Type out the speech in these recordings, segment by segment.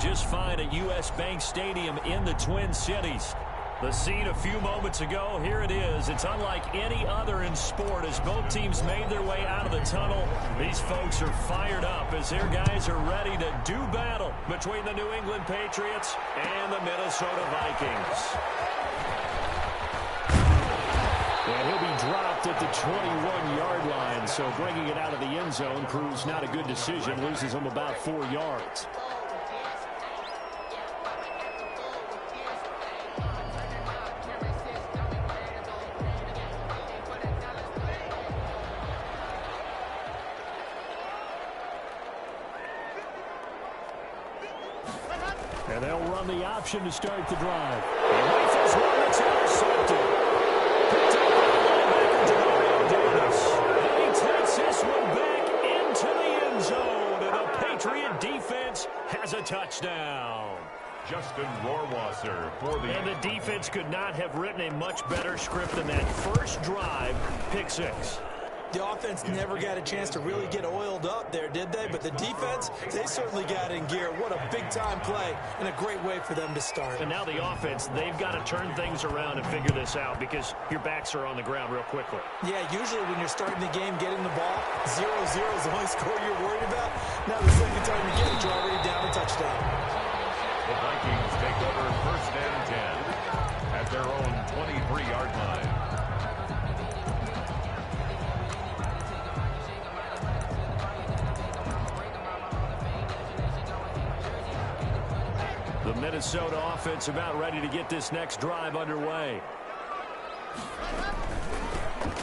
just fine at U.S. Bank Stadium in the Twin Cities. The scene a few moments ago, here it is. It's unlike any other in sport as both teams made their way out of the tunnel. These folks are fired up as their guys are ready to do battle between the New England Patriots and the Minnesota Vikings. And he'll be dropped at the 21-yard line, so bringing it out of the end zone proves not a good decision, loses him about 4 yards. And they'll run the option to start the drive. And rifles one that's intercepted. Picked up by the linebacker, and he takes this one back into the end zone. And the Patriot defense has a touchdown. Justin Rohrwasser for the... And the defense could not have written a much better script than that first drive, pick six. The offense never got a chance to really get oiled up there, did they? But the defense, they certainly got in gear. What a big-time play and a great way for them to start. And now the offense, they've got to turn things around and figure this out because your backs are on the ground real quickly. Yeah, usually when you're starting the game, getting the ball, 0-0 is the only score you're worried about. Now the second time you get it, you're already down a touchdown. The Vikings take over first and 10 at their own 23-yard line. The Minnesota offense about ready to get this next drive underway.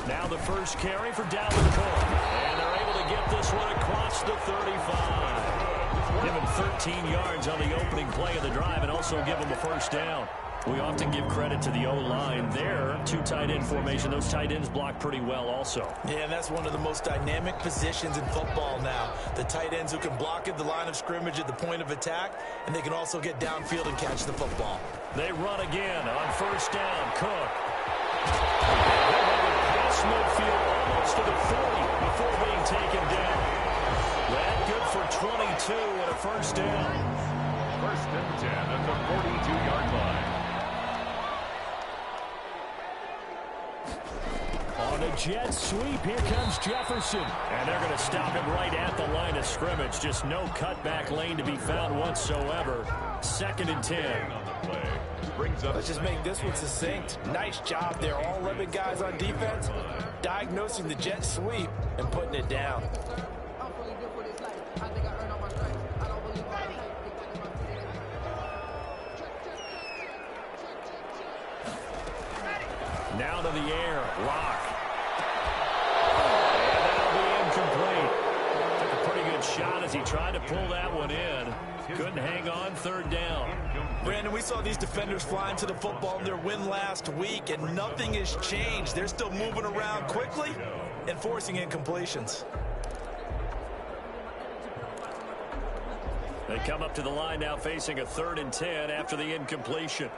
Now the first carry for Dalvin Cook. And they're able to get this one across the 35. Give him 13 yards on the opening play of the drive and also give him a first down. We often give credit to the O-line there. Two tight end formation. Those tight ends block pretty well also. Yeah, and that's one of the most dynamic positions in football now. The tight ends who can block at the line of scrimmage at the point of attack, and they can also get downfield and catch the football. They run again on first down. Cook. They have it past midfield almost to the 40 before being taken down. That good for 22 and a first down. First and 10 at the 42-yard line. On a jet sweep, here comes Jefferson. And they're going to stop him right at the line of scrimmage. Just no cutback lane to be found whatsoever. Second and 10. Let's just make this one succinct. Nice job there. All 11 guys on defense diagnosing the jet sweep and putting it down. Now to the air. Lock. And that'll be incomplete. Took a pretty good shot as he tried to pull that one in. Couldn't hang on, third down. Brandon, we saw these defenders flying to the football in their win last week, and nothing has changed. They're still moving around quickly and forcing incompletions. They come up to the line now facing a 3rd and 10 after the incompletion.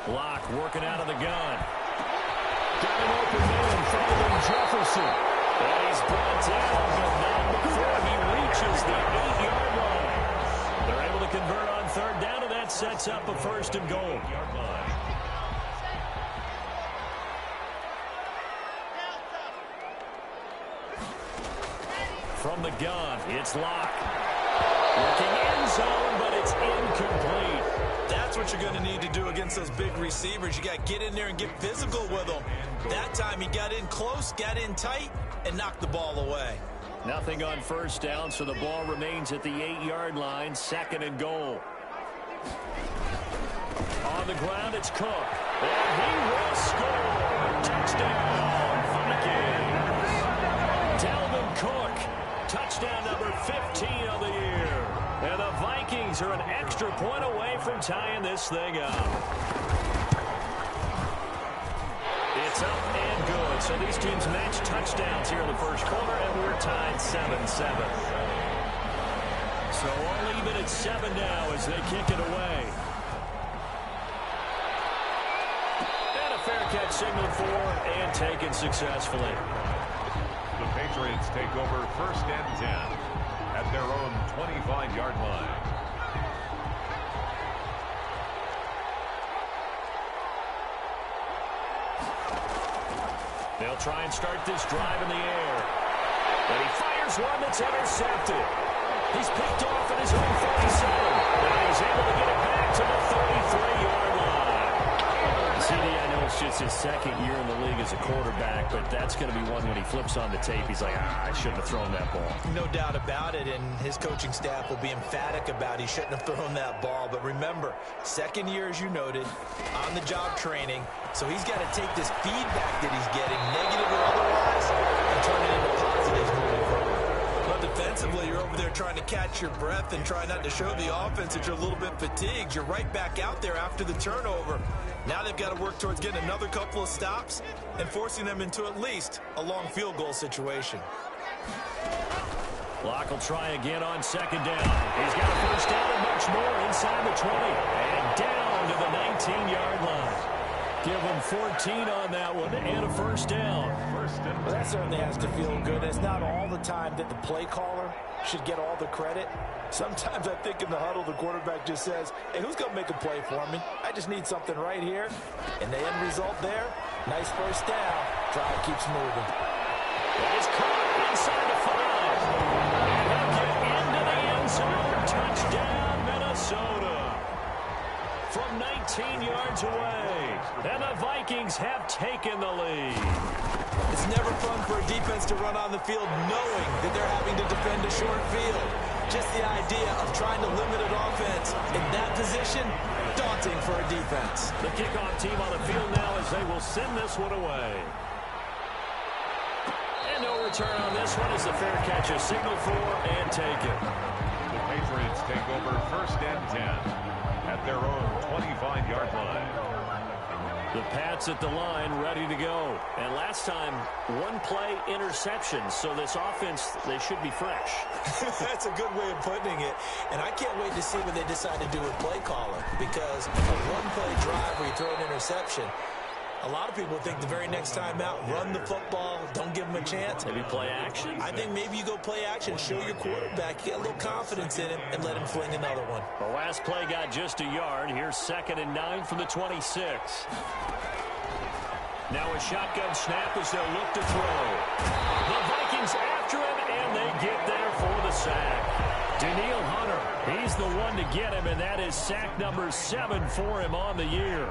Block working out of the gun. Got an open man, following Jefferson. And he's brought down, but not before he reaches the 8-yard line. They're able to convert on third down, and that sets up a first and goal. From the gun, it's Locke. Working end zone, but it's incomplete. That's what you're going to need to do against those big receivers. You got to get in there and get physical with them. That time he got in close, got in tight, and knocked the ball away. Nothing on first down, so the ball remains at the 8-yard line, 2nd and goal. On the ground, it's Cook. And he will score. Touchdown, Vikings. Dalvin Cook, touchdown number 15 of the year. And the Vikings are an extra point away from tying this thing up. It's up and good. So these teams match touchdowns here in the first quarter, and we're tied 7-7. So all even at 7 now as they kick it away. And a fair catch signaled for and taken successfully. The Patriots take over 1st and 10 at their own 25-yard line. They'll try and start this drive in the air. And he fires one that's intercepted. He's picked off at his own 47. And he's able to get it back to the 33-yard line. CD, I know it's just his second year in the league as a quarterback, but that's going to be one when he flips on the tape. He's like, I shouldn't have thrown that ball. No doubt about it, and his coaching staff will be emphatic about he shouldn't have thrown that ball. But remember, second year, as you noted, on-the-job training, so he's got to take this feedback that he's getting, negative or otherwise, and turn it into positives moving forward. But defensively, you're over there trying to catch your breath and try not to show the offense that you're a little bit fatigued. You're right back out there after the turnover. Now they've got to work towards getting another couple of stops and forcing them into at least a long field goal situation. Locke will try again on 2nd down. He's got a 1st down and much more inside the 20. And down to the 19-yard line. Give him 14 on that one and a 1st down. Well, that certainly has to feel good. It's not all the time that the play caller should get all the credit. Sometimes I think in the huddle, the quarterback just says, hey, who's going to make a play for me? I just need something right here. And the end result there, nice 1st down. Drive keeps moving. That is caught inside the 5. And they'll get into the end zone. Touchdown, Minnesota. From 19 yards away. And the Vikings have taken the lead. It's never fun for a defense to run on the field knowing that they're having to defend a short field. Just the idea of trying to limit an offense in that position, daunting for a defense. The kickoff team on the field now as they will send this one away. And no return on this one as the fair catch is signaled for and taken. The Patriots take over 1st and 10 at their own 25-yard line. The Pats at the line, ready to go. And last time, 1-play interception. So this offense, they should be fresh. That's a good way of putting it. And I can't wait to see what they decide to do with play calling. Because a 1-play drive where you throw an interception, a lot of people think the very next time out, run the football, don't give them a chance. Maybe play action? I think maybe you go play action, show your quarterback, get a little confidence in him, and let him fling another one. The last play got just a yard. Here's 2nd and 9 from the 26. Now a shotgun snap as they'll look to throw. The Vikings after him, and they get there for the sack. Daniil Hunter, he's the one to get him, and that is sack number 7 for him on the year.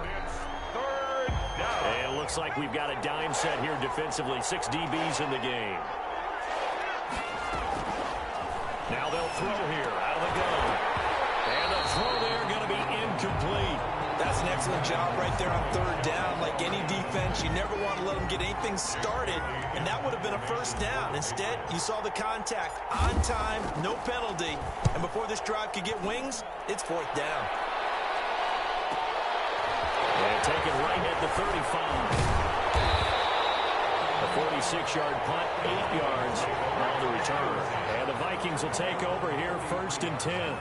And it looks like we've got a dime set here defensively. 6 DBs in the game. Now they'll throw here out of the gun. And the throw there going to be incomplete. That's an excellent job right there on 3rd down. Like any defense, you never want to let them get anything started, and that would have been a 1st down. Instead, you saw the contact on time, no penalty, and before this drive could get wings, it's 4th down. And taken right at the 35. A 46-yard punt, 8 yards on the return. And the Vikings will take over here 1st and 10.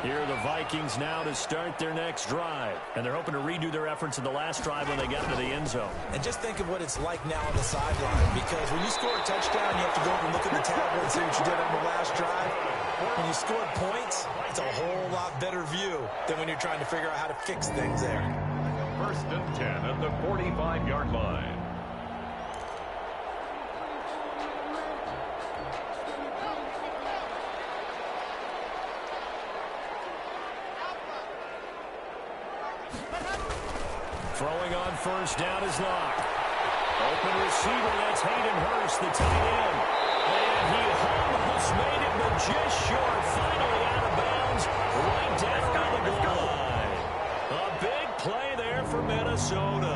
Here are the Vikings now to start their next drive. And they're hoping to redo their efforts in the last drive when they got into the end zone. And just think of what it's like now on the sideline. Because when you score a touchdown, you have to go over and look at the tablet and see what you did on the last drive. When you score points, it's a whole lot better view than when you're trying to figure out how to fix things there. 1st and 10 at the 45-yard line. Throwing on 1st down is Locke. Open receiver, that's Hayden Hurst, the tight end. And he almost made it, but just short. Finally out of bounds, right down around the goal line. A big play there for Minnesota.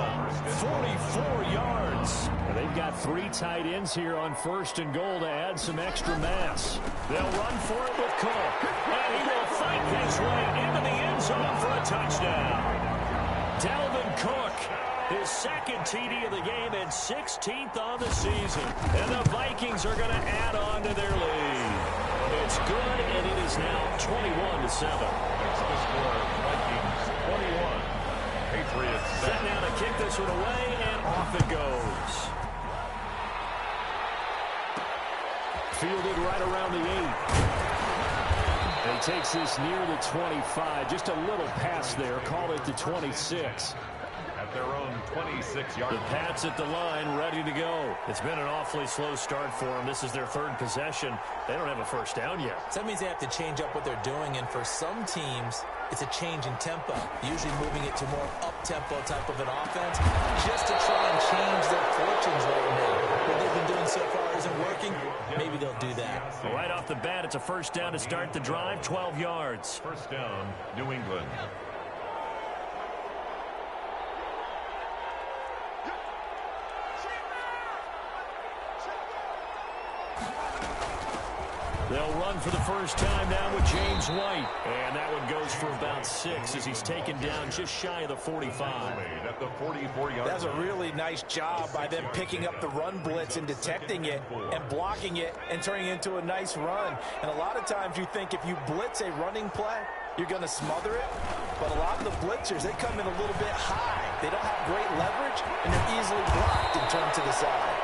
44 yards. And they've got 3 tight ends here on 1st and goal to add some extra mass. They'll run for it with Cook. And he will fight his way into the end zone for a touchdown. Dalvin Cook, his 2nd TD of the game and 16th on the season. And the Vikings are going to add on to their lead. It's good, and it is now 21-7. That's the score. Vikings 21. Patriots set now to kick this one away, and off it goes. fielded right around the 8. And he takes this near the 25. Just a little pass there. Call it the 26. At their own 26-yard The Pats at the line, ready to go. It's been an awfully slow start for them. This is their third possession. They don't have a first down yet. So that means they have to change up what they're doing, and for some teams, it's a change in tempo, usually moving it to more up-tempo type of an offense, just to try and change their fortunes right now. What they've been doing so far isn't working. Maybe they'll do that. Well, right off the bat, it's a first down to start the drive, 12 yards. First down, New England. They'll run for the first time now with James White. And that one goes for about 6 as he's taken down just shy of the 45. At the 44-yard That's a really nice job by them picking up the run blitz and detecting it and blocking it and turning it into a nice run. And a lot of times you think if you blitz a running play, you're going to smother it. But a lot of the blitzers, they come in a little bit high. They don't have great leverage, and they're easily blocked and turned to the side.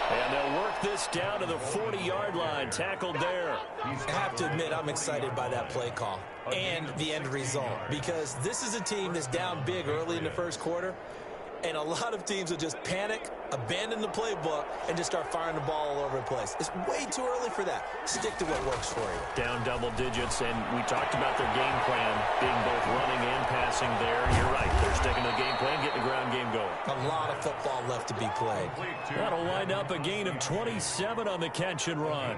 And they'll work this down to the 40-yard line, tackled there. I have to admit, I'm excited by that play call and the end result, because this is a team that's down big early in the first quarter, and a lot of teams will just panic, abandon the playbook, and just start firing the ball all over the place. It's way too early for that. Stick to what works for you. Down double digits, and we talked about their game plan being both running and passing there. You're right. They're sticking to the game plan, getting the ground game going. A lot of football left to be played. That'll wind up a gain of 27 on the catch and run.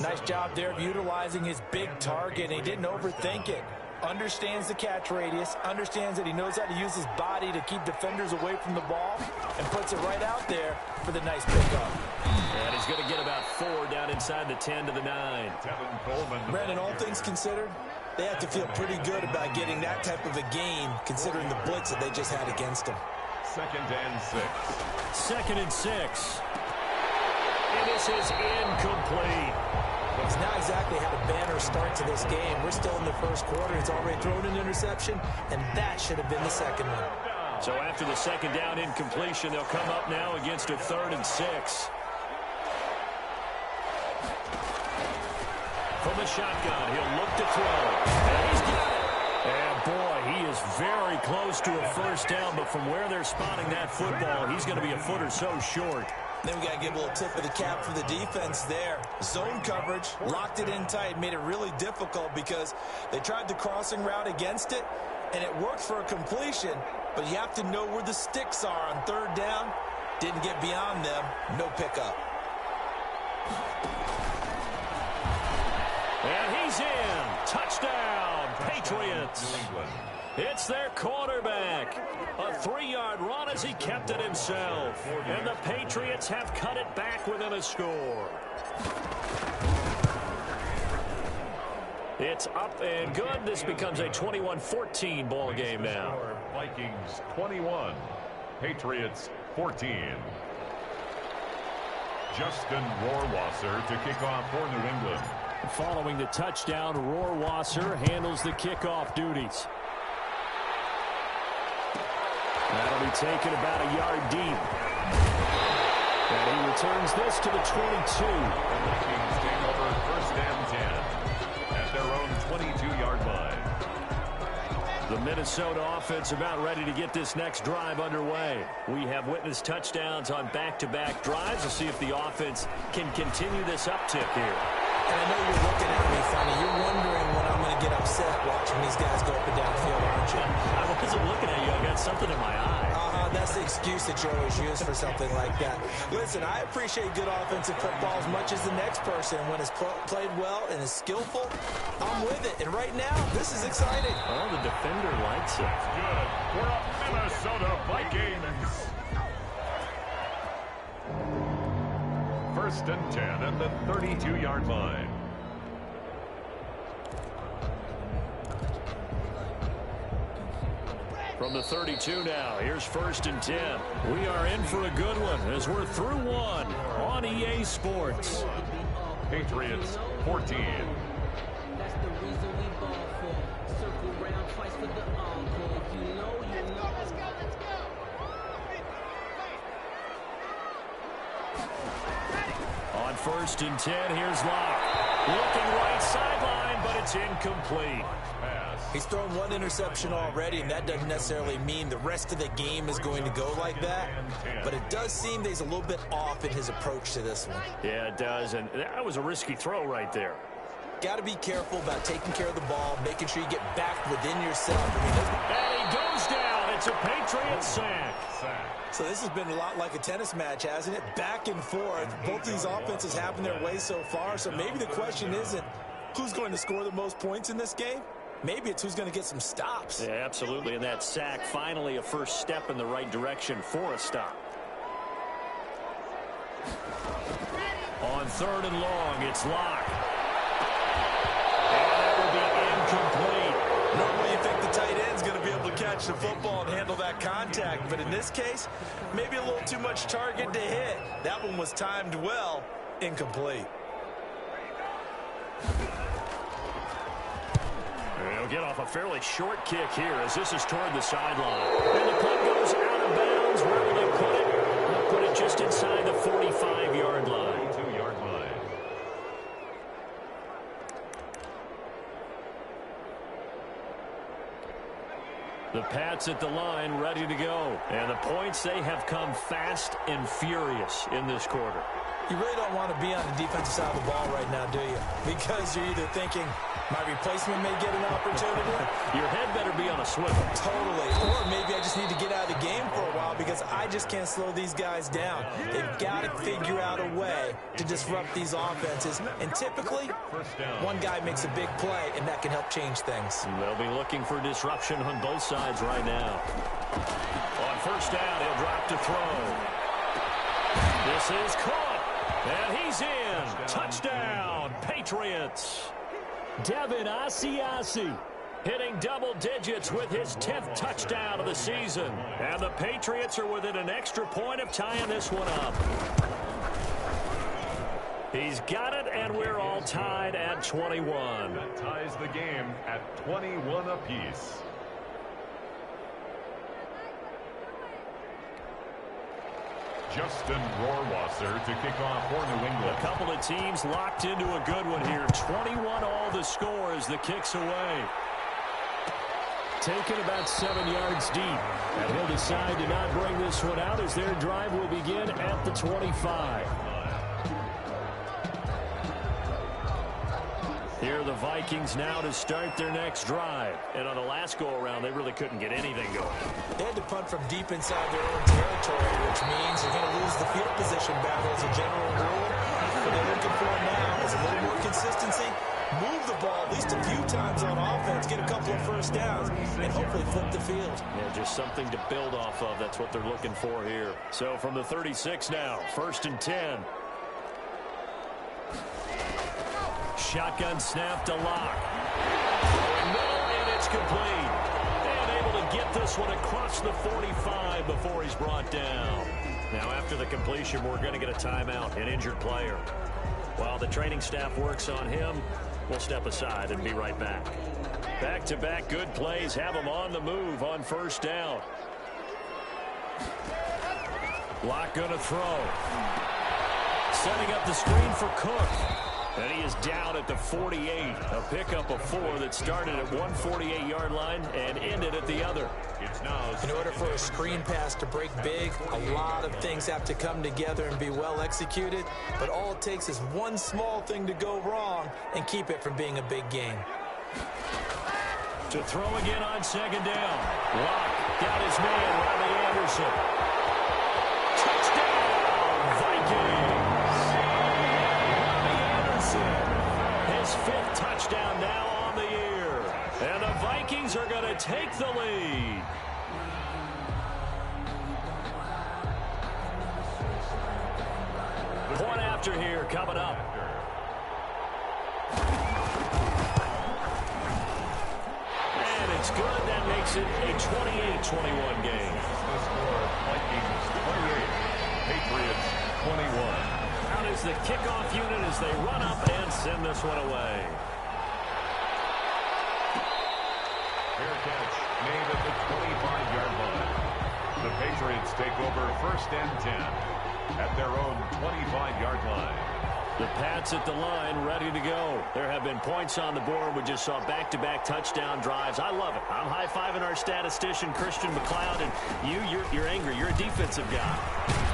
Nice job there of utilizing his big target. He didn't overthink it. Understands the catch radius, understands that he knows how to use his body to keep defenders away from the ball, and puts it right out there for the nice pickup. And he's going to get about 4 down inside the 10 to the 9. Brandon, all things considered, they have to feel pretty good about getting that type of a gain, considering the blitz that they just had against them. 2nd and 6. 2nd and 6. And this is incomplete. He's not exactly had a banner start to this game. We're still in the first quarter. He's already thrown an interception, and that should have been the second one. So after the second down incompletion, they'll come up now against a 3rd and 6. From the shotgun, he'll look to throw. And he's got it. And boy, he is very close to a first down, but from where they're spotting that football, he's going to be a foot or so short. Then we got to give a little tip of the cap for the defense there. Zone coverage, locked it in tight, made it really difficult because they tried the crossing route against it, and it worked for a completion, but you have to know where the sticks are on 3rd down. Didn't get beyond them, no pickup. And he's in. Touchdown, Patriots. It's their quarterback. A 3-yard run as he kept it himself. And the Patriots have cut it back within a score. It's up and good. This becomes a 21-14 ball game now. Vikings 21, Patriots 14. Justin Rohrwasser to kick off for New England. Following the touchdown, Rohrwasser handles the kickoff duties. That'll be taken about a yard deep. And he returns this to the 22. The Vikings take over 1st and 10 at their own 22-yard line. The Minnesota offense about ready to get this next drive underway. We have witnessed touchdowns on back-to-back drives. We'll see if the offense can continue this uptick here. And I know you're looking at me funny. You're wondering when I'm going to get upset watching these guys go up and down the field, aren't you? I wasn't looking at you. I got something in my eye. That's the excuse that you always use for something like that. Listen, I appreciate good offensive football as much as the next person. When it's played well and is skillful, I'm with it. And right now, this is exciting. Oh, the defender likes it. Good for a Minnesota Vikings. 1st and 10 at the 32-yard line. From the 32 now, here's 1st and 10. We are in for a good one as we're through one on EA Sports. Patriots 14. That's the reason we ball for. Circle round twice for the encore. You know. Let's go. On first and 10. Here's Locke. Looking right sideline, but it's incomplete. He's thrown one interception already, and that doesn't necessarily mean the rest of the game is going to go like that. But it does seem that he's a little bit off in his approach to this one. Yeah, it does, and that was a risky throw right there. Got to be careful about taking care of the ball, making sure you get back within yourself. And he goes down. It's a Patriot sack. So this has been a lot like a tennis match, hasn't it? Back and forth. Both these offenses having their way so far. So maybe the question isn't who's going to score the most points in this game. Maybe it's who's going to get some stops. Yeah, absolutely. And that sack, finally a first step in the right direction for a stop. On 3rd and long, it's Locke. And that will be incomplete. Normally you think the tight end's going to be able to catch the football and handle that contact. But in this case, maybe a little too much target to hit. That one was timed well. Incomplete. He'll get off a fairly short kick here as this is toward the sideline. And the punt goes out of bounds. Where will they put it? They'll put it just inside the 45-yard line. 42-yard line. The Pats at the line, ready to go. And the points, they have come fast and furious in this quarter. You really don't want to be on the defensive side of the ball right now, do you? Because you're either thinking, my replacement may get an opportunity. Your head better be on a swivel. Totally. Or maybe I just need to get out of the game for a while because I just can't slow these guys down. They've got to figure out a way to disrupt these offenses. And typically, one guy makes a big play, and that can help change things. And they'll be looking for disruption on both sides right now. On first down, he'll drop to throw. This is caught. And he's in. Touchdown, Patriots. Devin Asiasi hitting double digits with his 10th touchdown of the season. And the Patriots are within an extra point of tying this one up. He's got it, and we're all tied at 21. That ties the game at 21 apiece. Justin Rohrwasser to kick off for New England. A couple of teams locked into a good one here. 21 all the score as the kick's away. Taken about 7 yards deep. And he'll decide to not bring this one out as their drive will begin at the 25. Here are the Vikings now to start their next drive. And on the last go-around, they really couldn't get anything going. They had to punt from deep inside their own territory, which means they're going to lose the field position battle as a general rule. What they're looking for now is a little more consistency, move the ball at least a few times on offense, get a couple of first downs, and hopefully flip the field. Yeah, just something to build off of. That's what they're looking for here. So from the 36 now, 1st and 10. Shotgun snap to Locke. And it's complete. And able to get this one across the 45 before he's brought down. Now after the completion, we're going to get a timeout, an injured player. While the training staff works on him, we'll step aside and be right back. Back-to-back good plays have him on the move on first down. Locke going to throw. Setting up the screen for Cook. And he is down at the 48. A pickup of 4 that started at 148-yard line and ended at the other. In order for a screen pass to break big, a lot of things have to come together and be well executed. But all it takes is one small thing to go wrong and keep it from being a big gain. To throw again on 2nd down. Locke got his man, Robbie Anderson. Touchdown, Vikings. His 5th touchdown now on the year. And the Vikings are going to take the lead. Point after here coming up. And it's good. That makes it a 28-21 game. The score, Vikings 28, Patriots 21. Out is the kickoff unit as they run up and send this one away. Fair catch made at the 25-yard line. The Patriots take over 1st and 10 at their own 25-yard line. The Pats at the line, ready to go. There have been points on the board. We just saw back-to-back touchdown drives. I love it. I'm high-fiving our statistician, Christian McLeod, and you're angry. You're a defensive guy.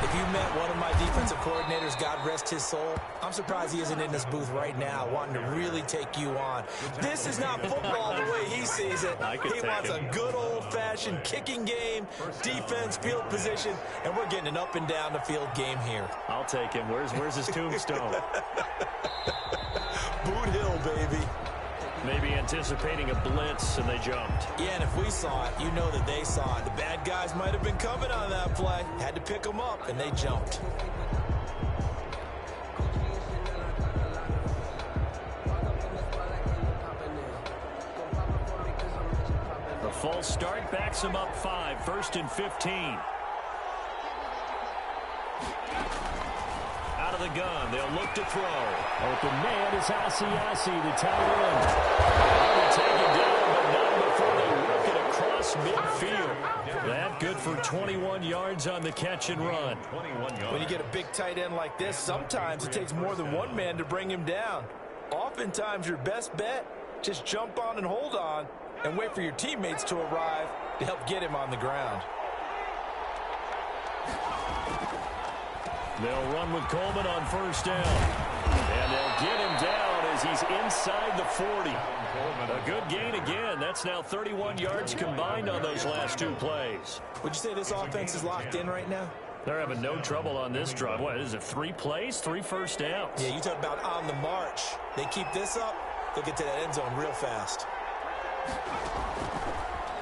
If you met one of my defensive coordinators, God rest his soul, I'm surprised he isn't in this booth right now wanting to really take you on. This is not football the way he sees it. He wants a good old-fashioned kicking game, defense, field position, and we're getting an up-and-down-the-field game here. I'll take him. Where's his tombstone? Boot Hill, baby. Maybe anticipating a blitz, and they jumped. Yeah, and if we saw it, you know that they saw it. The bad guys might have been coming on that play. Had to pick them up, and they jumped. The false start backs him up 5, 1st and 15. Out of the gun, they'll look to throw. Open man is Asiasi, the tight end. They take it down, but not before they work it across midfield. That good for 21 yards on the catch and run. When you get a big tight end like this, sometimes it takes more than one man to bring him down. Oftentimes, your best bet, just jump on and hold on and wait for your teammates to arrive to help get him on the ground. They'll run with Coleman on 1st down. And they'll get him down as he's inside the 40. A good gain again. That's now 31 yards combined on those last 2 plays. Would you say this offense is locked in right now? They're having no trouble on this drive. What is it, 3 plays, 3 first downs? Yeah, you talk about on the march. They keep this up, they'll get to that end zone real fast.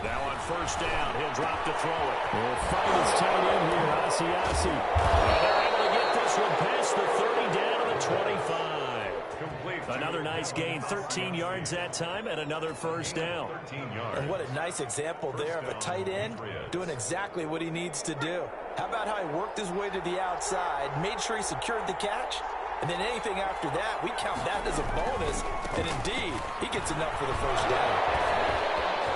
Now on 1st down, he'll drop to throw it. He'll fight his tight end here, Asiasi. And they're able to get this one past the 30 down to the 25. Another nice gain, 13 yards that time, and another 1st down. And what a nice example there of a tight end doing exactly what he needs to do. How about how he worked his way to the outside, made sure he secured the catch, and then anything after that, we count that as a bonus, and indeed, he gets enough for the 1st down.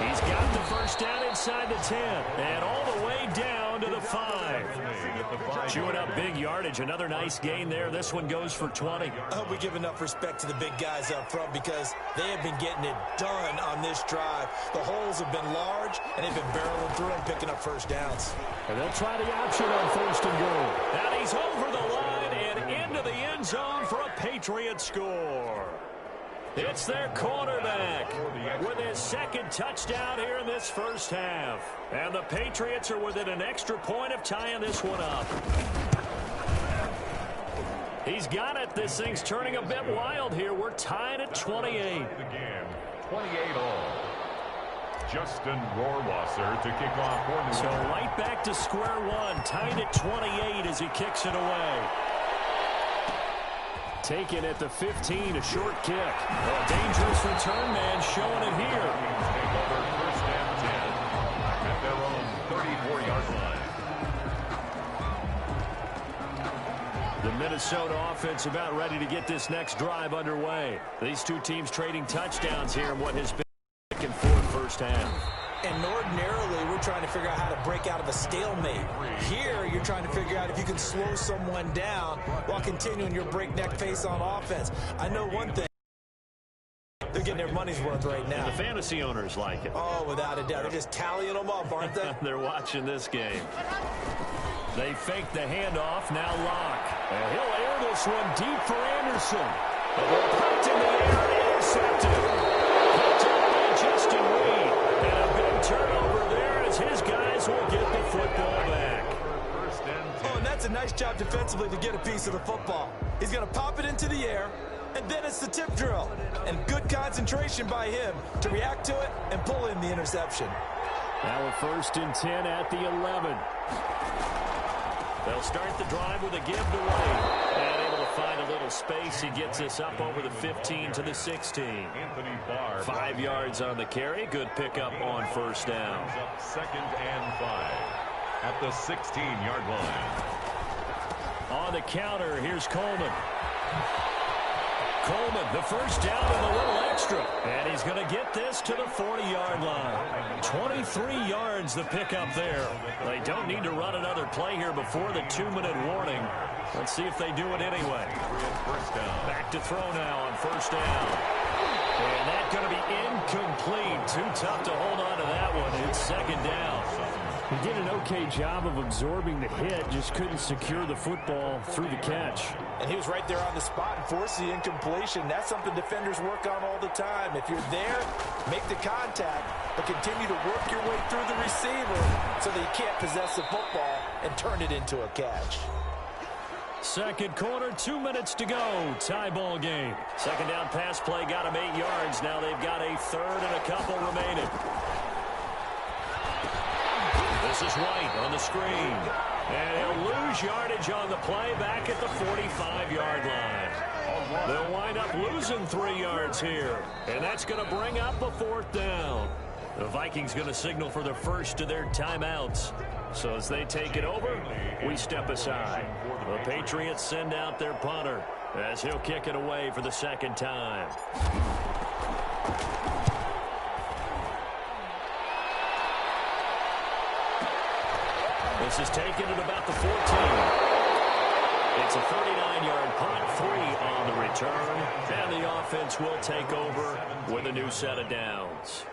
He's got the 1st down inside the 10 and all the way down to the 5. Chewing up big yardage. Another nice gain there. This one goes for 20. I hope we give enough respect to the big guys up front because they have been getting it done on this drive. The holes have been large, and they've been barreling through and picking up 1st downs. And they'll try the option on 1st and goal. And he's over the line and into the end zone for a Patriot score. It's their quarterback with his 2nd touchdown here in this 1st half. And the Patriots are within an extra point of tying this one up. He's got it. This thing's turning a bit wild here. We're tied at 28. The game, 28 all. Justin Rohrwasser to kick off for New So England. right back to square one. Tied at 28 as he kicks it away. Taken at the 15, a short kick. A dangerous return man showing it here. Take over 1st and 10 at their own 34-yard line. The Minnesota offense about ready to get this next drive underway. These 2 teams trading touchdowns here in what has been back and forth 1st half. And ordinarily, we're trying to figure out how to break out of a stalemate. Here, you're trying to figure out if you can slow someone down while continuing your breakneck pace on offense. I know one thing. They're getting their money's worth right now. And the fantasy owners like it. Oh, without a doubt. They're just tallying them up, aren't they? They're watching this game. They fake the handoff, now Locke. And he'll air this one deep for Anderson. The ball popped in the air and intercepted. Picked up by Justin Reed. And a big turnover there as his guys will get the football back. Oh, and that's a nice job defensively to get a piece of the football. He's going to pop it into the air, and then it's the tip drill. And good concentration by him to react to it and pull in the interception. Now a 1st and 10 at the 11. They'll start the drive with a give to Wade. And able to find a little space. He gets this up over the 15 to the 16. 5 yards on the carry. Good pickup on 1st down. 2nd and 5 at the 16-yard line. On the counter, here's Coleman. Coleman, the first down and a little extra. And he's going to get this to the 40-yard line. 23 yards the pickup there. They don't need to run another play here before the 2-minute warning. Let's see if they do it anyway. Back to throw now on first down. And that's going to be incomplete. Too tough to hold on to that one. It's second down. He did an okay job of absorbing the hit, just couldn't secure the football through the catch. And he was right there on the spot and forced the incompletion. That's something defenders work on all the time. If you're there, make the contact, but continue to work your way through the receiver so that you can't possess the football and turn it into a catch. Second quarter, 2 minutes to go. Tie ball game. Second down pass play got him 8 yards. Now they've got a third and a couple remaining. This is White on the screen. And he'll lose yardage on the play back at the 45-yard line. They'll wind up losing 3 yards here. And that's going to bring up a fourth down. The Vikings going to signal for the first of their timeouts. So as they take it over, we step aside. The Patriots send out their punter as he'll kick it away for the second time. This is taken at about the 14. It's a 39-yard punt, 3 on the return, and the offense will take over with a new set of downs.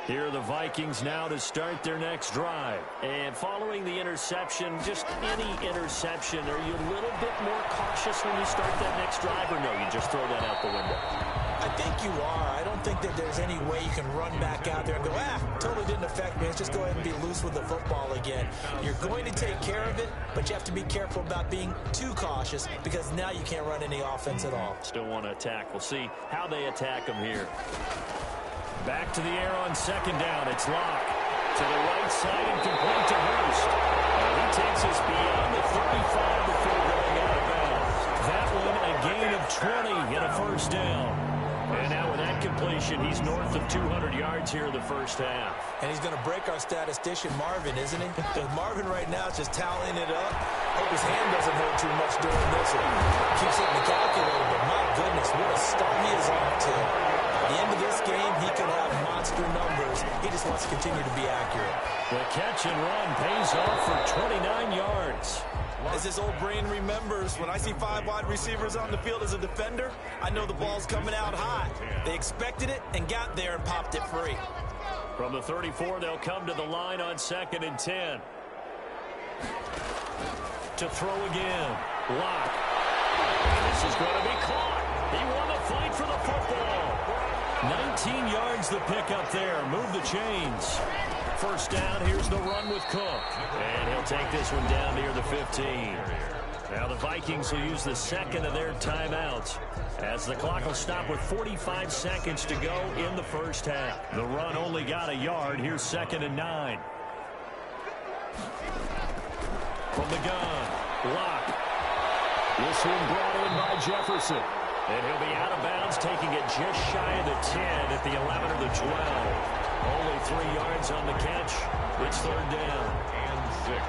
Here are the Vikings now to start their next drive. And following the interception, just any interception, are you a little bit more cautious when you start that next drive, or no, you just throw that out the window? I think you are. I don't think that there's any way you can run back out there and go, totally didn't affect me. Let's just go ahead and be loose with the football again. You're going to take care of it, but you have to be careful about being too cautious because now you can't run any offense at all. Still want to attack. We'll see how they attack them here. Back to the air on second down. It's Locke. To the right side and complete to Hurst. And he takes us beyond the 35 before going out of bounds. That one a gain of 20 and a first down. And now with that completion, he's north of 200 yards here in the first half. And he's going to break our statistician Marvin, isn't he? Because Marvin right now is just tallying it up. Hope his hand doesn't hurt too much during this. Keeps hitting the calculator, but my goodness, what a start he is on to. At the end of this game, he could have monster numbers. He just wants to continue to be accurate. The catch and run pays off for 29 yards. As his old brain remembers, when I see 5 wide receivers on the field as a defender, I know the ball's coming out hot. They expected it and got there and popped it free. From the 34, they'll come to the line on 2nd and 10. To throw again. Locke. This is going to be caught. He won the fight for the football. 19 yards the pickup there. Move the chains. First down, here's the run with Cook. And he'll take this one down near the 15. Now the Vikings will use the second of their timeouts as the clock will stop with 45 seconds to go in the first half. The run only got a yard. Here's 2nd and 9. From the gun, Locke. This one brought in by Jefferson. And he'll be out of bounds, taking it just shy of the 10 at the 11 or the 12. Only 3 yards on the catch. It's third down. And 6.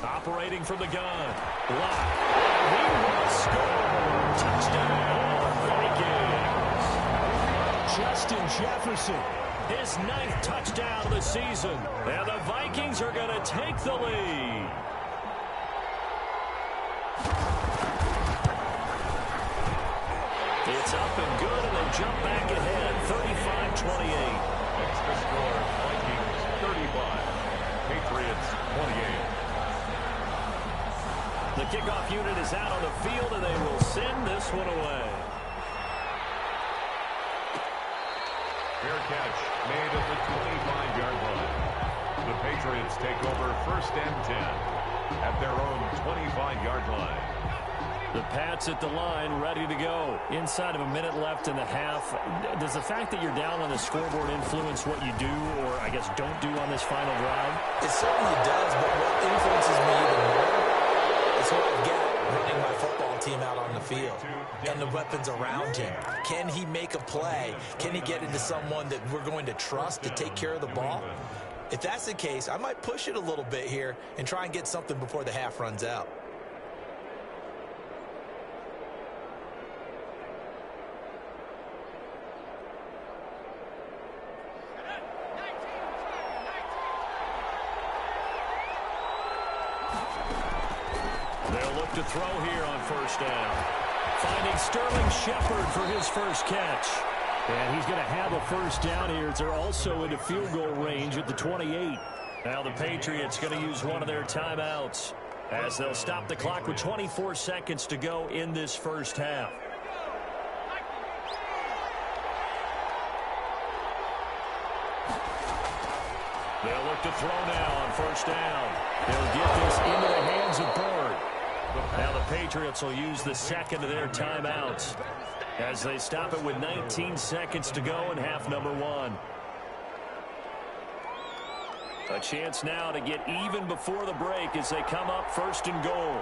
Operating from the gun. Locke. He will score. Touchdown, Vikings. Justin Jefferson. His 9th touchdown of the season. And the Vikings are going to take the lead. It's up and good, and they jump back ahead, 35-28. Extra score, Vikings 35, Patriots 28. The kickoff unit is out on the field, and they will send this one away. Fair catch made at the 25-yard line. The Patriots take over 1st and 10 at their own 25-yard line. The Pats at the line, ready to go. Inside of a minute left in the half. Does the fact that you're down on the scoreboard influence what you do, or I guess don't do on this final drive? It certainly does, but what influences me even more is what I've got running my football team out on the field and the weapons around him. Can he make a play? Can he get into someone that we're going to trust to take care of the ball? If that's the case, I might push it a little bit here and try and get something before the half runs out. They'll look to throw here on first down. Finding Sterling Shepard for his first catch. And he's going to have a first down here as they're also into field goal range at the 28. Now the Patriots going to use one of their timeouts as they'll stop the clock with 24 seconds to go in this first half. They'll look to throw now on first down. They'll get this into the hands of Bird. Now the Patriots will use the second of their timeouts as they stop it with 19 seconds to go in half number one. A chance now to get even before the break as they come up first and goal.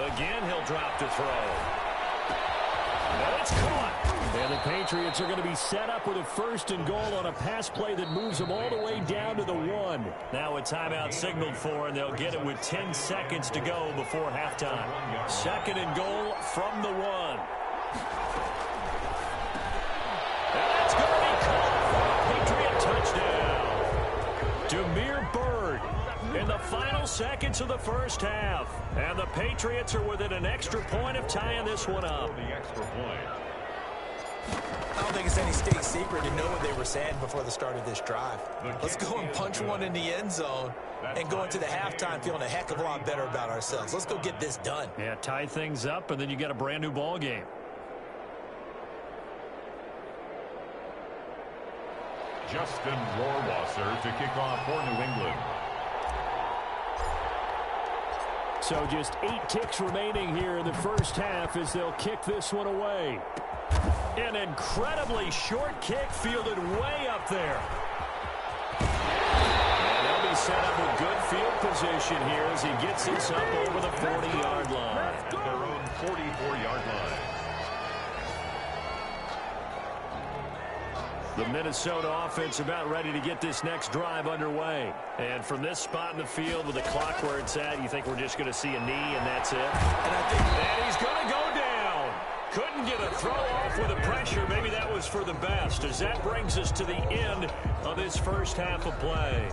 Again, he'll drop to throw. And it's caught. And the Patriots are going to be set up with a first and goal on a pass play that moves them all the way down to the 1. Now a timeout signaled for, and they'll get it with 10 seconds to go before halftime. Second and goal from the 1. And that's going to be caught for a Patriot touchdown. Damiere Byrd in the final seconds of the first half. And the Patriots are within an extra point of tying this one up. The extra point. I don't think it's any state secret to know what they were saying before the start of this drive. Let's go and punch one in the end zone and go into the halftime feeling a heck of a lot better about ourselves. Let's go get this done. Yeah, tie things up, and then you got a brand new ball game. Justin Rohrwasser to kick off for New England. So just 8 ticks remaining here in the first half as they'll kick this one away. An incredibly short kick fielded way up there. And they'll be set up with good field position here as he gets this up over the 40-yard line. At their own 44-yard line. The Minnesota offense about ready to get this next drive underway. And from this spot in the field with the clock where it's at, you think we're just going to see a knee and that's it? And I think And he's going to go down. Couldn't get a throw off with the pressure. Maybe that was for the best as that brings us to the end of this first half of play.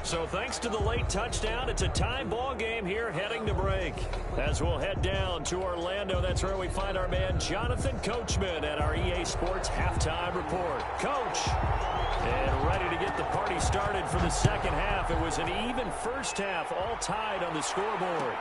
So thanks to the late touchdown, it's a tie ball game here heading to break. As we'll head down to Orlando, that's where we find our man Jonathan Coachman at our EA Sports Halftime Report. Coach, and ready to get the party started for the second half. It was an even first half, all tied on the scoreboard.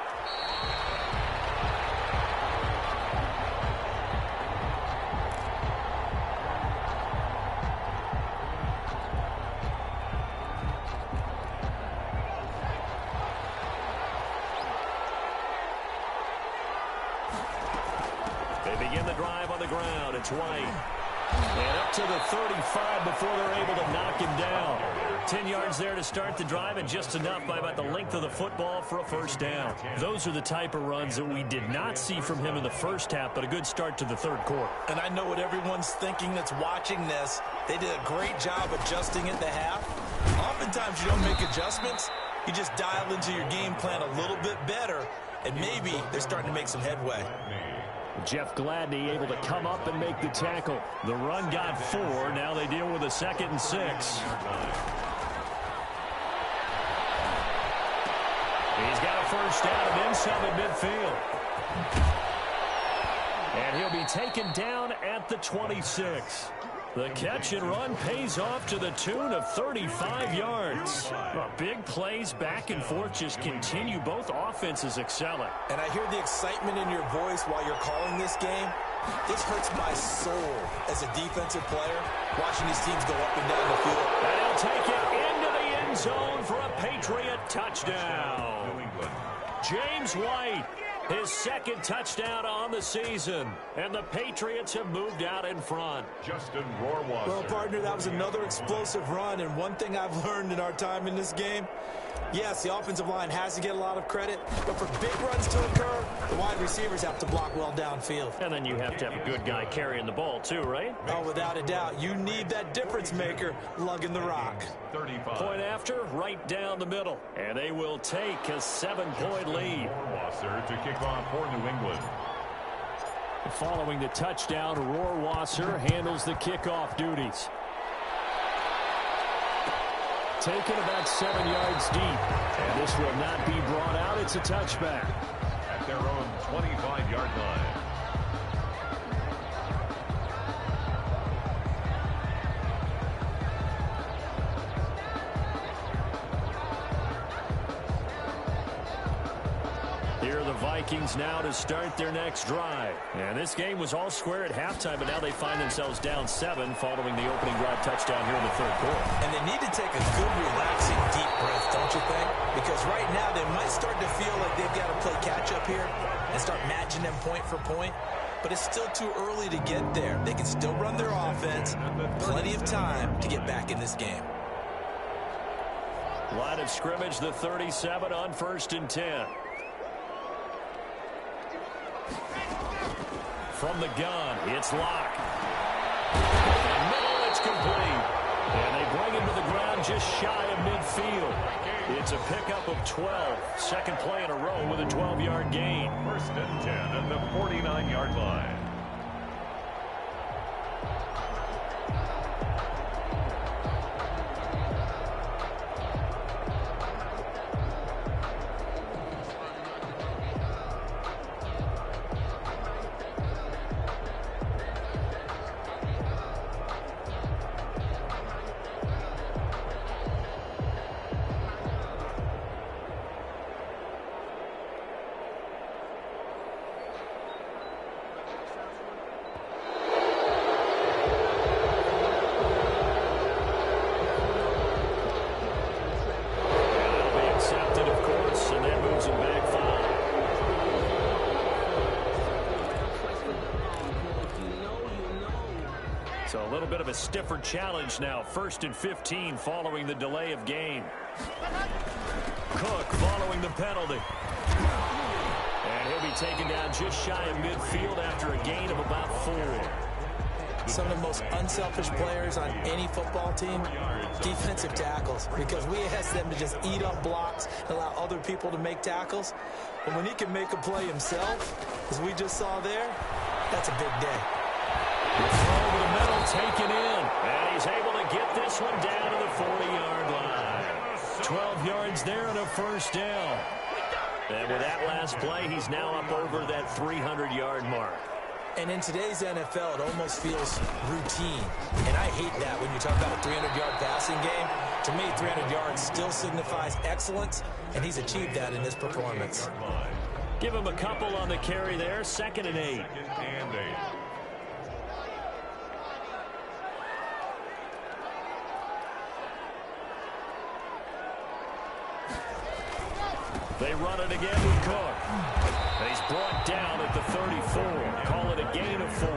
They begin the drive on the ground. It's White. And up to the 35 before they're able to knock him down. 10 yards there to start the drive, and just enough by about the length of the football for a first down. Those are the type of runs that we did not see from him in the first half, but a good start to the third quarter. And I know what everyone's thinking that's watching this. They did a great job adjusting at the half. Oftentimes you don't make adjustments. You just dial into your game plan a little bit better, and maybe they're starting to make some headway. Jeff Gladney able to come up and make the tackle. The run got 4. Now they deal with a 2nd and 6. He's got a first down and then some at midfield. And he'll be taken down at the 26. The catch and run pays off to the tune of 35 yards. Well, big plays back and forth just continue. Both offenses excelling. And I hear the excitement in your voice while you're calling this game. This hurts my soul as a defensive player, watching these teams go up and down the field. And he'll take it into the end zone for a Patriot touchdown. James White His second touchdown on the season. And the Patriots have moved out in front. Justin Rohrwasser. Well, partner, that was another explosive run. And one thing I've learned in our time in this game, yes, the offensive line has to get a lot of credit, but for big runs to occur, the wide receivers have to block well downfield. And then you have to have a good guy carrying the ball too, right? Oh, without a doubt. You need that difference maker lugging the rock. 35. Point after, right down the middle. And they will take a 7-point lead. Rohrwasser to kick off for New England. Following the touchdown, Rohrwasser handles the kickoff duties. Taken about 7 yards deep. And this will not be brought out. It's a touchback. At their own 25-yard line. Here are the Vikings now to start their next drive. And this game was all square at halftime, but now they find themselves down 7 following the opening drive touchdown here in the third quarter. And they need to take a good, relaxing, deep breath, don't you think? Because right now they might start to feel like they've got to play catch-up here and start matching them point for point. But it's still too early to get there. They can still run their offense. Plenty of time to get back in this game. Line of scrimmage, the 37 on 1st and 10. From the gun, it's Locke. And middle, it's complete. And they bring him to the ground just shy of midfield. It's a pickup of 12. Second play in a row with a 12-yard gain. 1st and 10 at the 49-yard line. So a little bit of a stiffer challenge now. 1st and 15 following the delay of game. Cook following the penalty. And he'll be taken down just shy of midfield after a gain of about 4. Some of the most unselfish players on any football team, defensive tackles, because we ask them to just eat up blocks and allow other people to make tackles. But when he can make a play himself, as we just saw there, that's a big day. The throw over the middle, taken in. And he's able to get this one down to the 40-yard line. 12 yards there and a 1st down. And with that last play, he's now up over that 300-yard mark. And in today's NFL, it almost feels routine. And I hate that when you talk about a 300-yard passing game. To me, 300 yards still signifies excellence, and he's achieved that in his performance. Give him a couple on the carry there. 2nd and 8. They run it again with Cook. He's brought down at the 34. Call it a gain of 4.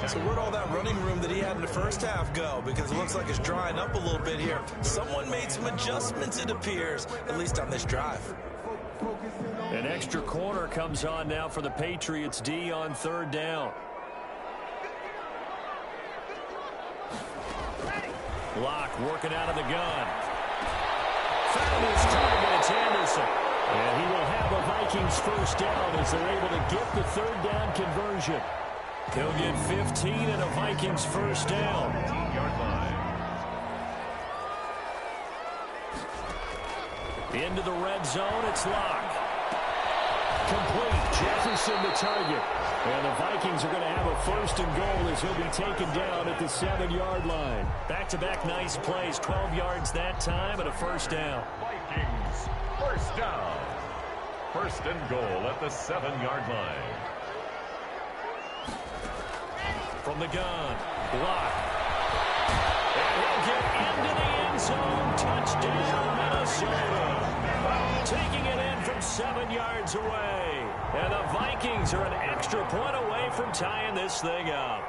So where'd all that running room that he had in the first half go? Because it looks like it's drying up a little bit here. Someone made some adjustments, it appears, at least on this drive. An extra corner comes on now for the Patriots D on 3rd down. Locke working out of the gun. Found his target. It's Anderson. And he will have a Vikings 1st down as they're able to get the 3rd down conversion. He'll get 15 and a Vikings 1st down. 10-yard line. Into the red zone, it's Locke. Complete. Jefferson the target. And the Vikings are going to have a 1st and goal as he'll be taken down at the 7-yard line. Back-to-back nice plays. 12 yards that time and a 1st down. Vikings 1st down. 1st and goal at the 7-yard line. From the gun, block. And he'll get into the end zone. Touchdown, Minnesota. Taking it in from 7 yards away. And the Vikings are an extra point away from tying this thing up.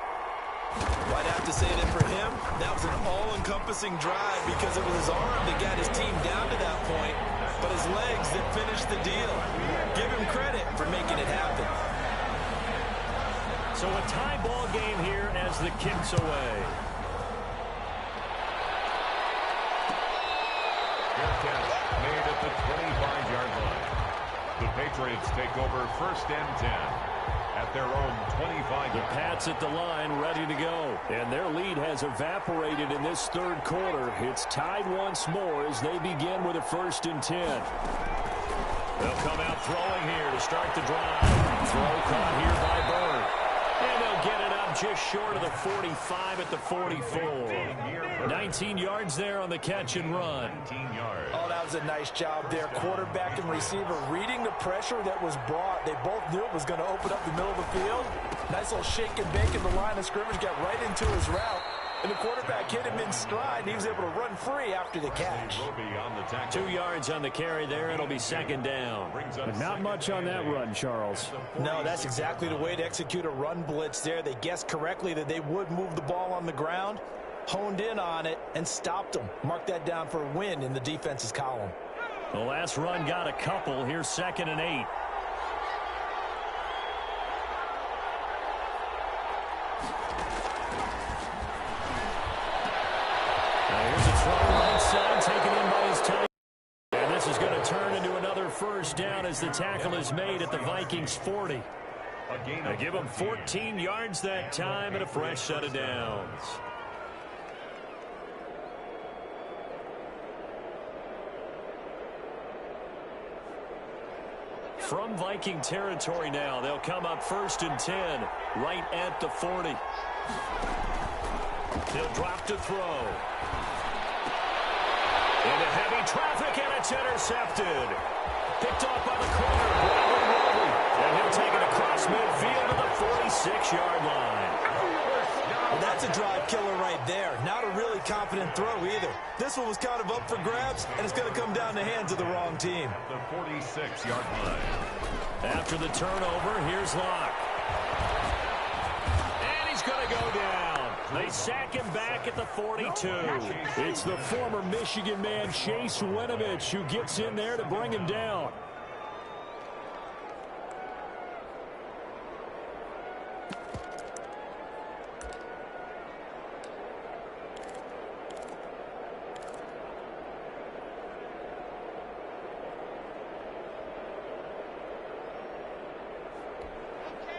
Well, I'd have to say that for him, that was an all-encompassing drive because it was his arm that got his team down to that point, but his legs that finished the deal. Give him credit for making it happen. So a tie ball game here as the kick's away. Fair catch made at the 25-yard line. The Patriots take over 1st and 10 at their own 25. The Pats at the line ready to go. And their lead has evaporated in this third quarter. It's tied once more as they begin with a 1st and 10. They'll come out throwing here to start the drive. Throw caught here by Bird. And they'll get it up just short of the 45 at the 44. 19 yards there on the catch and run. 19 yards. Oh, that was a nice job there. Quarterback and receiver reading the pressure that was brought. They both knew it was going to open up the middle of the field. Nice little shake and bake in the line of scrimmage. Got right into his route. And the quarterback hit him in stride, and he was able to run free after the catch. 2 yards on the carry there. It'll be 2nd down. But not much on that run, Charles. No, that's exactly the way to execute a run blitz there. They guessed correctly that they would move the ball on the ground, honed in on it, and stopped them. Mark that down for a win in the defense's column. The last run got a couple. Here's 2nd and 8. Here's a throw right side, taken in by his tight. And this is going to turn into another 1st down as the tackle is made at the Vikings 40. They give them 14 yards that time and a fresh set of downs. From Viking territory now, they'll come up 1st and 10, right at the 40. They'll drop to throw. Into heavy traffic, and it's intercepted. Picked off by the corner, and he'll take it across midfield to the 46-yard line. Well, that's a drive killer right there. Not a really confident throw either. This one was kind of up for grabs, and it's going to come down the hands of the wrong team. The 46-yard line. After the turnover, here's Locke. And he's going to go down. They sack him back at the 42. It's the former Michigan man, Chase Winovich, who gets in there to bring him down.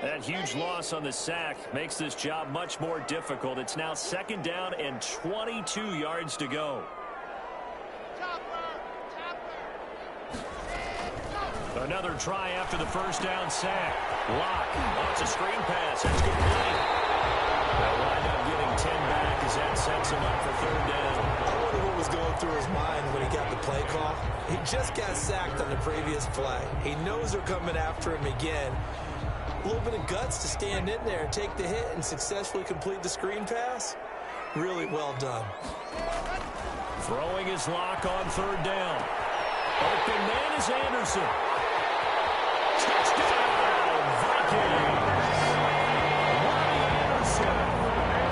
That huge loss on the sack makes this job much more difficult. It's now 2nd down and 22 yards to go. Another try after the 1st down sack. Locke wants a screen pass. That's complete. They'll wind up getting 10 back as that sets him up for 3rd down. I wonder what was going through his mind when he got the play call. He just got sacked on the previous play. He knows they're coming after him again. A little bit of guts to stand in there and take the hit and successfully complete the screen pass. Really well done. Throwing his Locke on 3rd down. Open man is Anderson. Touchdown, Vikings. Anderson.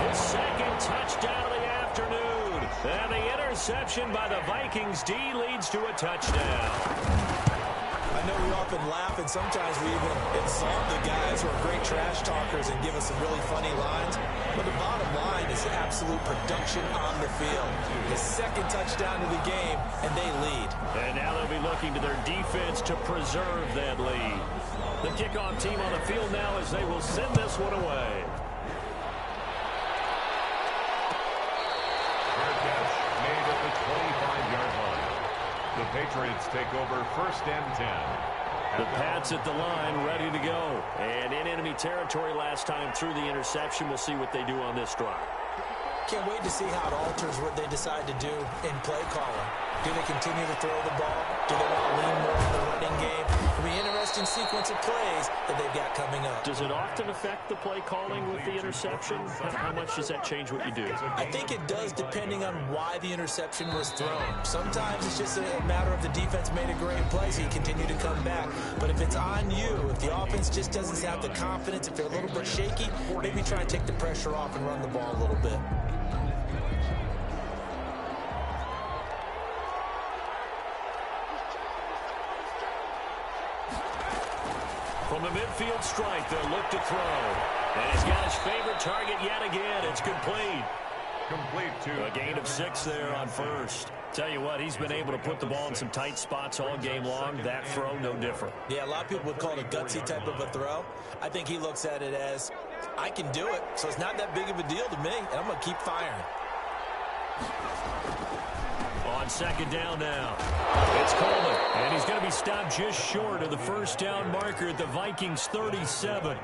His 2nd touchdown of the afternoon. And the interception by the Vikings D leads to a touchdown. I know we often laugh, and sometimes we even insult the guys who are great trash talkers and give us some really funny lines. But the bottom line is absolute production on the field. His 2nd touchdown of the game, and they lead. And now they'll be looking to their defense to preserve that lead. The kickoff team on the field now as they will send this one away. Fair catch made at the 25-yard line. The Patriots take over 1st and 10. The Pats at the line ready to go. And in enemy territory last time through the interception. We'll see what they do on this drive. Can't wait to see how it alters what they decide to do in play calling. Do they continue to throw the ball? Do they want to lean more on the running game? It'll be an interesting sequence of plays that they've got coming up. Does it often affect the play calling with the interception? How much does that change what you do? I think it does depending on why the interception was thrown. Sometimes it's just a matter of the defense made a great play, so you continue to come back. But if it's on you, if the offense just doesn't have the confidence, if they're a little bit shaky, maybe try and take the pressure off and run the ball a little bit. From the midfield strike, they'll look to throw. And he's got his favorite target yet again. It's complete. Complete to a gain of 6 there on first. Tell you what, he's been able to put the ball in some tight spots all game long. That throw, no different. Yeah, a lot of people would call it a gutsy type of a throw. I think he looks at it as, I can do it, so it's not that big of a deal to me, and I'm going to keep firing. On second down now, it's Coleman, and he's going to be stopped just short of the first down marker at the Vikings 37.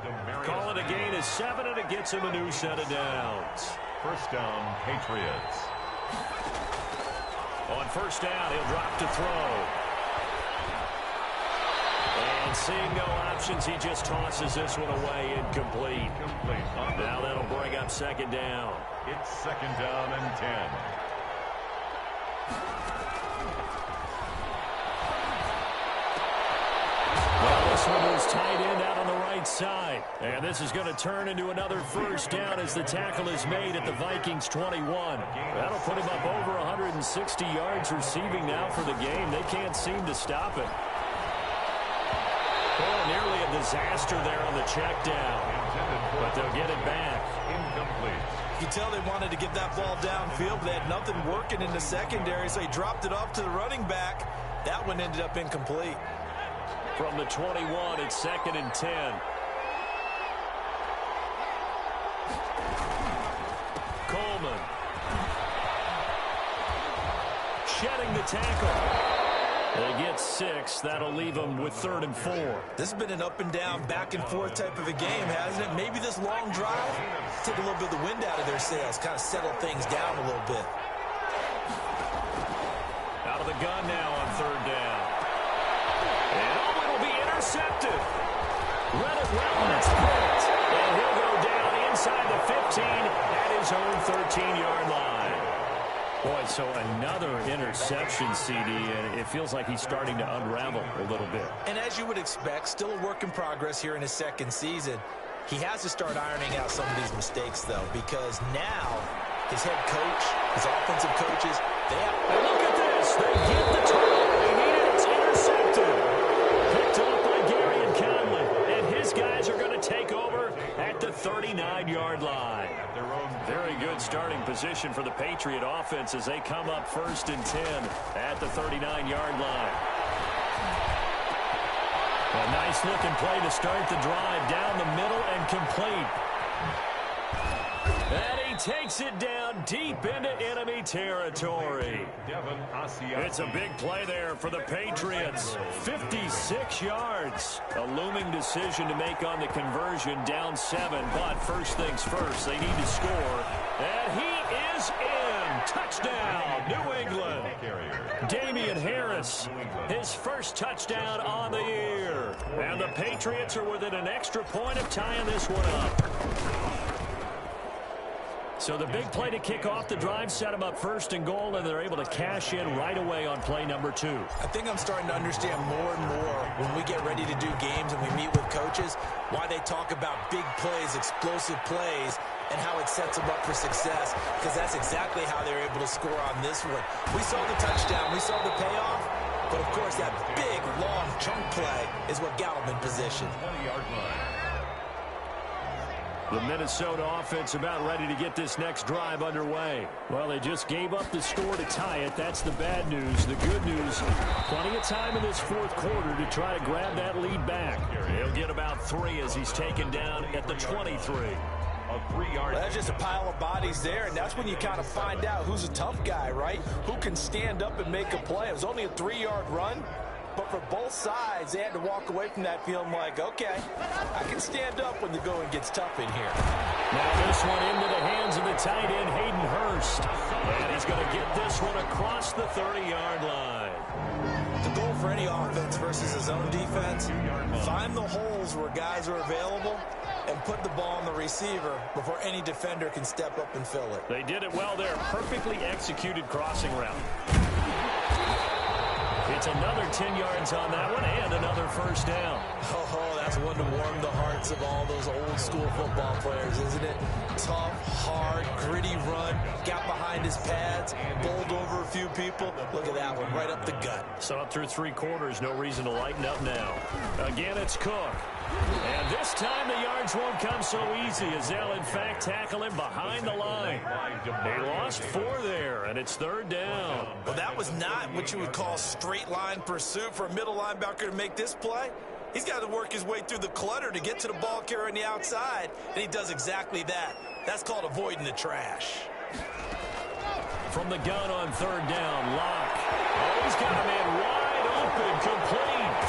Call it a gain of 7, and it gets him a new set of downs. first down, Patriots. On first down, he'll drop to throw. And seeing no options, he just tosses this one away, incomplete. Now that'll bring up second down. It's second down and 10. Well, this one was tight end out on the right side. And this is going to turn into another first down as the tackle is made at the Vikings 21. That'll put him up over 160 yards receiving now for the game. They can't seem to stop it. Oh, nearly a disaster there on the check down. But they'll get it back. Incomplete. You can tell they wanted to get that ball downfield, but they had nothing working in the secondary, so he dropped it off to the running back. That one ended up incomplete. From the 21, it's second and 10. Coleman. Shedding the tackle. They get 6. That'll leave them with 3rd and 4. This has been an up and down, back and forth type of a game, hasn't it? Maybe this long drive took a little bit of the wind out of their sails, kind of settled things down a little bit. Out of the gun now on 3rd down. And it'll be intercepted. Run it well, and it's picked. And he'll go down inside the 15 at his own 13-yard line. Boy, so another interception, CD, and it feels like he's starting to unravel a little bit. And as you would expect, still a work in progress here in his second season. He has to start ironing out some of these mistakes, though, because now his head coach, his offensive coaches, they have... And look at this. They get the turnover they needed. It's intercepted. Picked off by Gary and Conley. And his guys are going to take over at the 39-yard line. Very good starting position for the Patriot offense as they come up 1st and 10 at the 39-yard line. A nice-looking play to start the drive down the middle and complete. And he takes it down deep into enemy territory. It's a big play there for the Patriots. 56 yards. A looming decision to make on the conversion, down 7. But first things first, they need to score. And he is in. Touchdown, New England. Damian Harris, his first touchdown on the year. And the Patriots are within an extra point of tying this one up. So the big play to kick off the drive set them up 1st and goal, and they're able to cash in right away on play number 2. I think I'm starting to understand more and more when we get ready to do games and we meet with coaches why they talk about big plays, explosive plays, and how it sets them up for success, because that's exactly how they're able to score on this one. We saw the touchdown. We saw the payoff. But, of course, that big, long chunk play is what got them in position. 20-yard line. The Minnesota offense about ready to get this next drive underway. Well, they just gave up the score to tie it. That's the bad news. The good news, plenty of time in this 4th quarter to try to grab that lead back. He'll get about 3 as he's taken down at the 23. A 3-yard. Well, that's just a pile of bodies there, and that's when you kind of find out who's a tough guy, right? Who can stand up and make a play. It was only a 3-yard run. But for both sides, they had to walk away from that feeling like, okay, I can stand up when the going gets tough in here. Now this one into the hands of the tight end, Hayden Hurst. And he's going to get this this one across the 30-yard line. The goal for any offense versus his own defense, find the holes where guys are available and put the ball on the receiver before any defender can step up and fill it. They did it well there. Perfectly executed crossing route. It's another 10 yards on that one and another first down. Oh, that's one to warm the hearts of all those old school football players, isn't it? Tough, hard, gritty run, got behind his pads, bowled over a few people. Look at that one, right up the gut. So up through 3 quarters, no reason to lighten up now. Again, it's Cook. And this time the yards won't come so easy as they'll, in fact, tackle him behind the line. They lost 4 there, and it's 3rd down. Well, that was not what you would call straight line pursuit for a middle linebacker to make this play. He's got to work his way through the clutter to get to the ball carrier on the outside, and he does exactly that. That's called avoiding the trash. From the gun on 3rd down, Locke. Oh, he's got a man wide open, complete.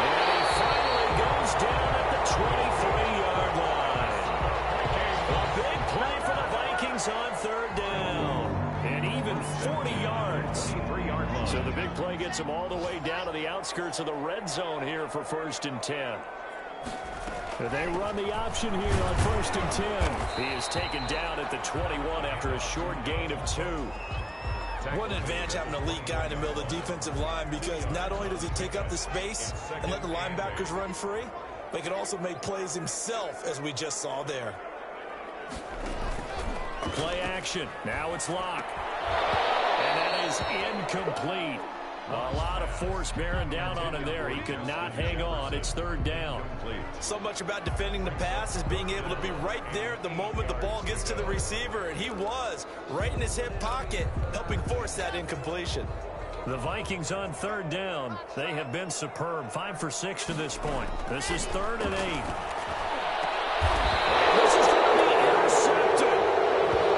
And he finally goes down at the 23-yard line. A big play for the Vikings on 3rd down. And even 40 yards. So the big play gets him all the way down to the outskirts of the red zone here for 1st and 10. They run the option here on 1st and 10. He is taken down at the 21 after a short gain of 2. What an advantage having an elite guy in the middle of the defensive line, because not only does he take up the space and let the linebackers run free, but he can also make plays himself, as we just saw there. Play action. Now it's Locke. And that is incomplete. A lot of force bearing down on him there. He could not hang on. It's 3rd down. So much about defending the pass is being able to be right there at the moment the ball gets to the receiver, and he was right in his hip pocket, helping force that incompletion. The Vikings on 3rd down. They have been superb. 5 for 6 to this point. This is 3rd and 8. This is going to be intercepted.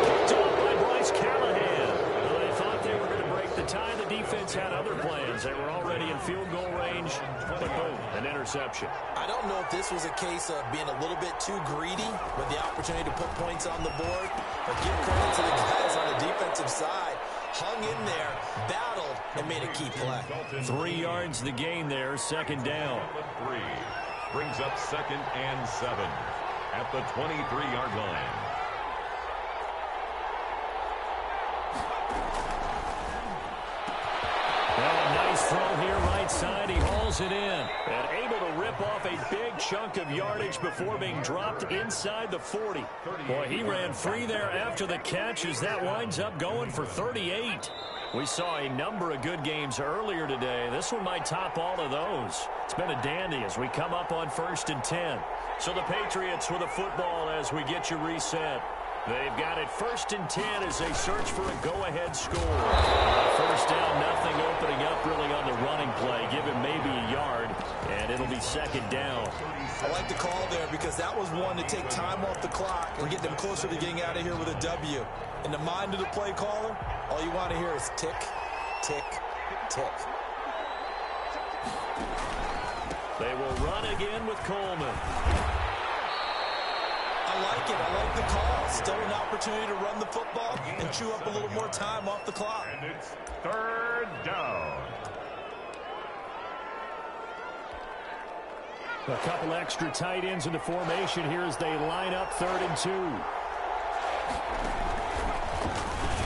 Picked off by Bryce Callahan. Well, they thought they were going to break the tie. The defense had other plans. They were already in field goal range, but boom, an interception. I don't know if this was a case of being a little bit too greedy with the opportunity to put points on the board, but give credit to the guys on the defensive side. Hung in there, battled, and made a key play. 3 yards the gain there, 2nd down. 3 brings up 2nd and 7 at the 23-yard line. Well, a nice throw here right side. He hauls it in and able to rip off a big chunk of yardage before being dropped inside the 40. Boy, he ran free there after the catch as that winds up going for 38. We saw a number of good games earlier today. This one might top all of those. It's been a dandy as we come up on 1st and 10. So the Patriots with a football as we get you reset. They've got it 1st and 10 as they search for a go-ahead score. 1st down, nothing opening up really on the running play. Give him maybe a yard, and it'll be 2nd down. I like the call there because that was one to take time off the clock and get them closer to getting out of here with a W. In the mind of the play caller, all you want to hear is tick, tick, tick. They will run again with Coleman. I like it. I like the call. Still an opportunity to run the football and chew up a little more time off the clock. And it's 3rd down. A couple extra tight ends in the formation here as they line up 3rd and 2.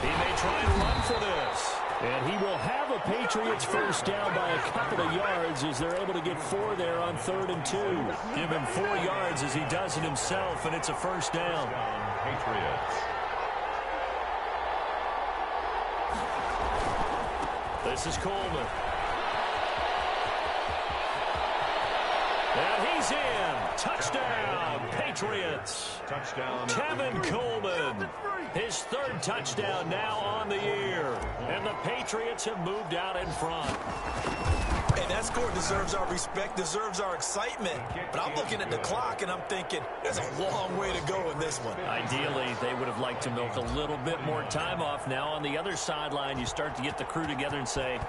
He may try and run for this. And he will have a Patriots 1st down by a couple of yards as they're able to get 4 there on 3rd and 2. Give him 4 yards as he does it himself, and it's a 1st down. Patriots. This is Coleman. And he's in. Touchdown, Patriots. Touchdown. Kevin Coleman. His 3rd touchdown now on the year. And the Patriots have moved out in front. And that score deserves our respect, deserves our excitement. But I'm looking at the clock and I'm thinking, there's a long way to go in this one. Ideally, they would have liked to milk a little bit more time off. Now on the other sideline, you start to get the crew together and say,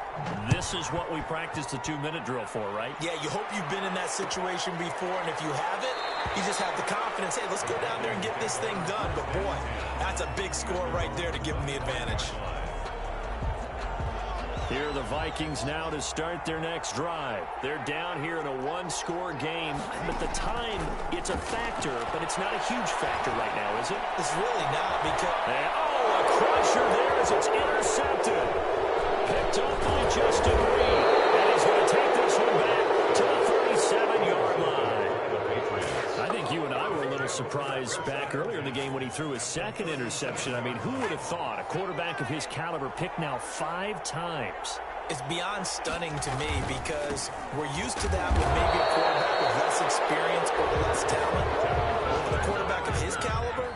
this is what we practiced the 2-minute drill for, right? Yeah, you hope you've been in that situation before, and if you haven't, you just have the confidence, hey, let's go down there and get this thing done. But boy, that's a big score right there to give them the advantage. Here are the Vikings now to start their next drive. They're down here in a one-score game, but the time, it's a factor, but it's not a huge factor right now, is it? It's really not because... A crusher there as it's intercepted. Picked up by Justin Reed, and he's going to take this one back to the 37-yard line. I think you and I were a little surprised back earlier in the game when he threw his second interception. I mean, who would have thought a quarterback of his caliber picked now 5 times? It's beyond stunning to me because we're used to that with maybe a quarterback with less experience or less talent. But a quarterback of his caliber,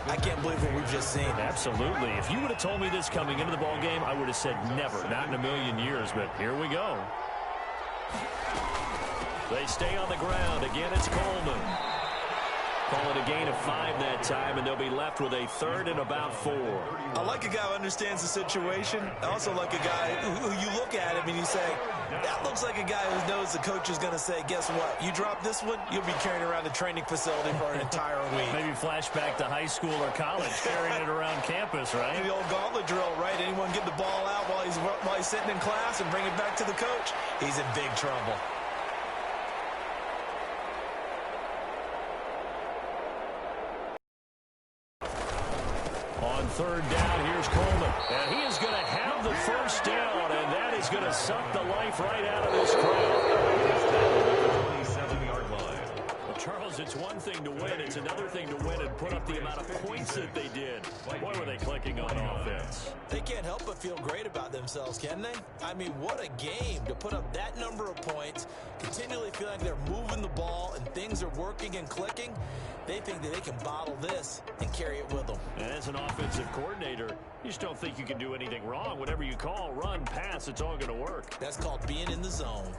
I can't believe what we've just seen. Absolutely. If you would have told me this coming into the ball game, I would have said never, not in a million years, but here we go. They stay on the ground. Again, it's Coleman. Call it a gain of 5 that time, and they'll be left with a 3rd and about 4. I like a guy who understands the situation. I also like a guy who you look at him and you say, that looks like a guy who knows the coach is going to say, guess what? You drop this one, you'll be carrying around the training facility for an entire week. Maybe flashback to high school or college, carrying it around campus, right? The old gauntlet drill, right? Anyone get the ball out while he's sitting in class and bring it back to the coach? He's in big trouble. On 3rd down, here's Coleman. And he is going to have the first down, and that is going to suck the life right out of this crowd. 27-yard line. Well, Charles, it's one thing to win. It's another thing to win and put up the amount of points that they did. Boy, were they clicking on offense. They can't help but feel great about themselves, can they? I mean, what a game to put up that number of points, continually feel like they're moving the ball and things are working and clicking. They think that they can bottle this and carry it with them. And as an offensive coordinator, you just don't think you can do anything wrong. Whatever you call, run, pass, it's all going to work. That's called being in the zone.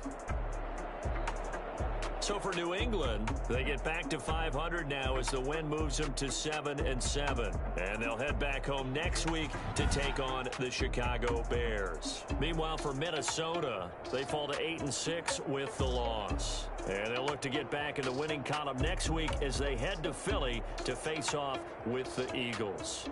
So for New England, they get back to 500 now as the win moves them to 7-7. And they'll head back home next week to take on the Chicago Bears. Meanwhile, for Minnesota, they fall to 8-6 with the loss. And they'll look to get back in the winning column next week as they head to Philly to face off with the Eagles.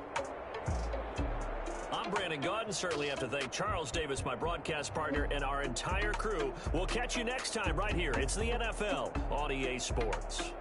I'm Brandon Gaudin. Certainly have to thank Charles Davis, my broadcast partner, and our entire crew. We'll catch you next time right here. It's the NFL on EA Sports.